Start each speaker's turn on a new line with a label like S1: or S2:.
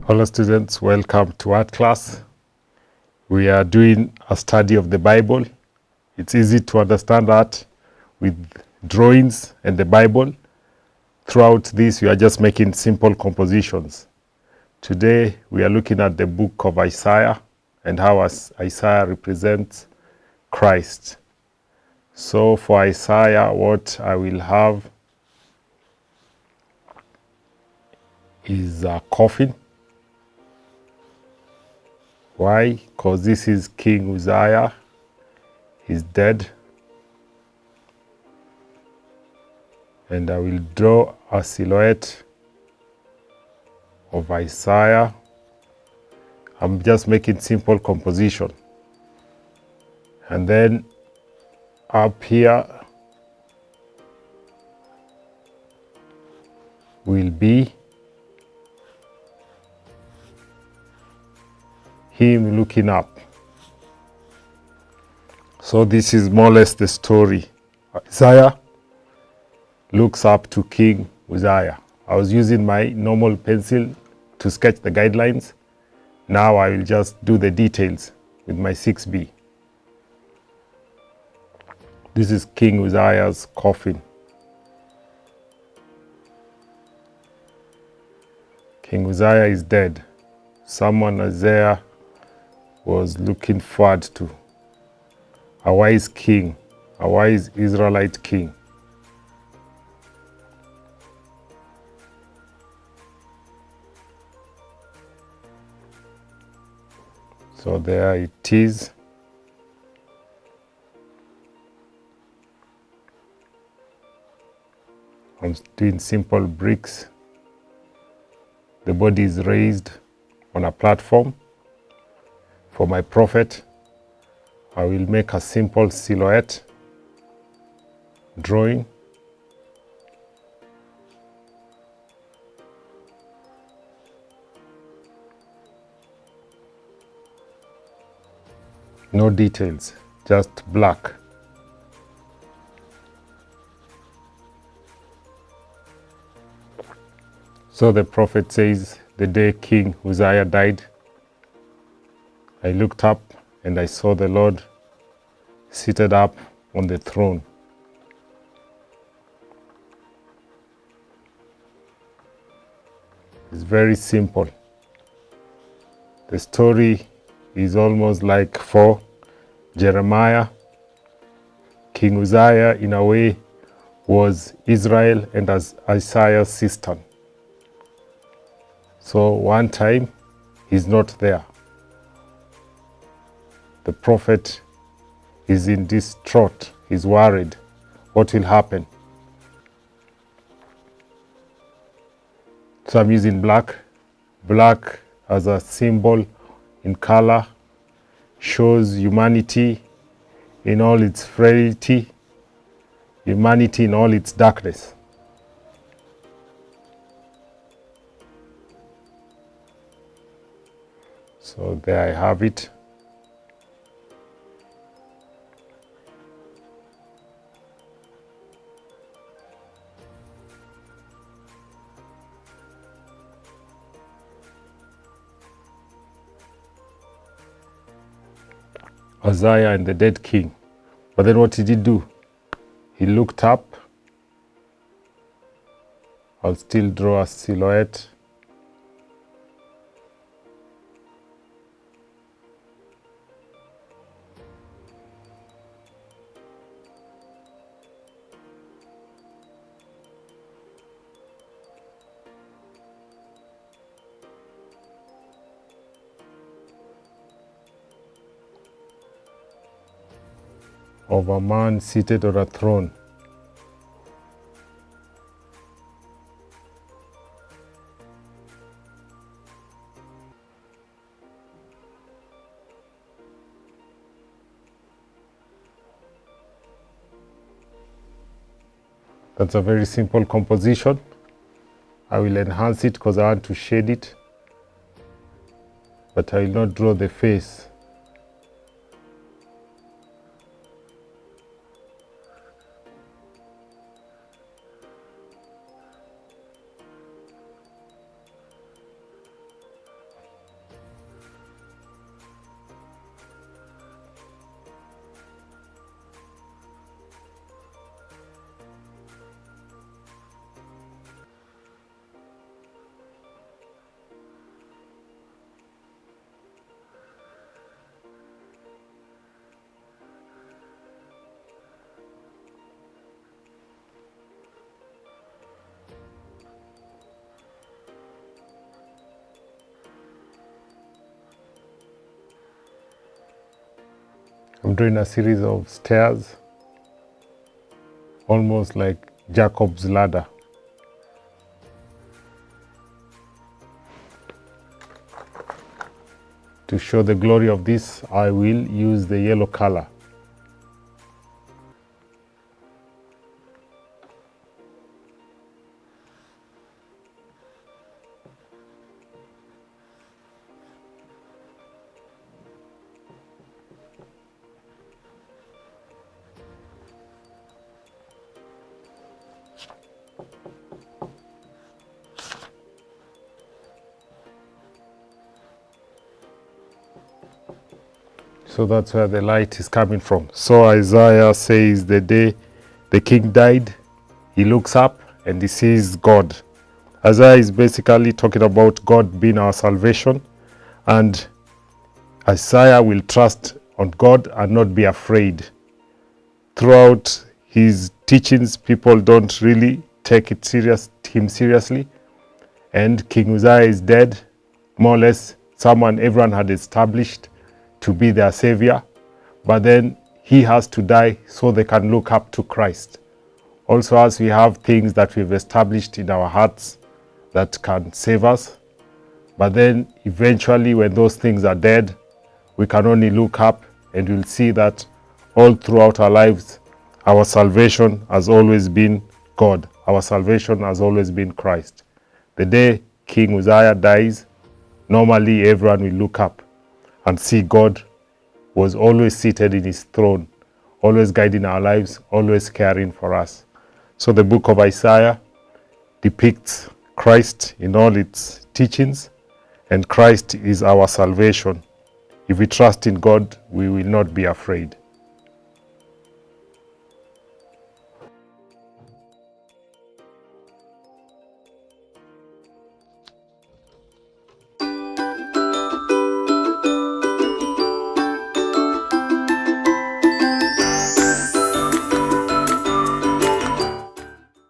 S1: Hello students, welcome to art class. We are doing a study of the Bible. It's easy to understand art with drawings and the Bible. Throughout this, we are just making simple compositions. Today, we are looking at the book of Isaiah and how Isaiah represents Christ. So for Isaiah, what I will have is a coffin. Why? Because this is King Uzziah. He's dead. And I will draw a silhouette of Isaiah. I'm just making simple composition. And then up here will be him looking up. So this is more or less the story. Isaiah looks up to King Uzziah. I was using my normal pencil to sketch the guidelines. Now I will just do the details with my 6B. This is King Uzziah's coffin. King Uzziah is dead. Someone Isaiah was looking forward to. A wise king, a wise Israelite king. So there it is. I'm doing simple bricks. The body is raised on a platform. For my prophet, I will make a simple silhouette drawing. No details, just black. So the prophet says, the day King Uzziah died, I looked up and I saw the Lord seated up on the throne. It's very simple. The story is almost like for Jeremiah. King Uzziah, in a way, was Israel and as Isaiah's sister. So one time, he's not there. The prophet is in distraught. He's worried. What will happen? So I'm using black. Black as a symbol in color shows humanity in all its frailty, humanity in all its darkness. So there I have it. Uzziah and the dead king. But then what did he do? He looked up. I'll still draw a silhouette. Of a man seated on a throne. That's a very simple composition. I will enhance it because I want to shade it, but I will not draw the face. I'm doing a series of stairs, almost like Jacob's ladder. To show the glory of this, I will use the yellow color. So that's where the light is coming from. So Isaiah says the day the king died, he looks up and he sees God. Isaiah is basically talking about God being our salvation, and Isaiah will trust on God and not be afraid. Throughout his teachings, people don't really take him seriously, and King Uzziah is dead, more or less everyone had established to be their savior, but then he has to die so they can look up to Christ. Also, as we have things that we've established in our hearts that can save us, but then eventually when those things are dead, we can only look up and we'll see that all throughout our lives, our salvation has always been God. Our salvation has always been Christ. The day King Uzziah dies, normally everyone will look up and see God was always seated in his throne, always guiding our lives, always caring for us. So the book of Isaiah depicts Christ in all its teachings, and Christ is our salvation. If we trust in God, we will not be afraid.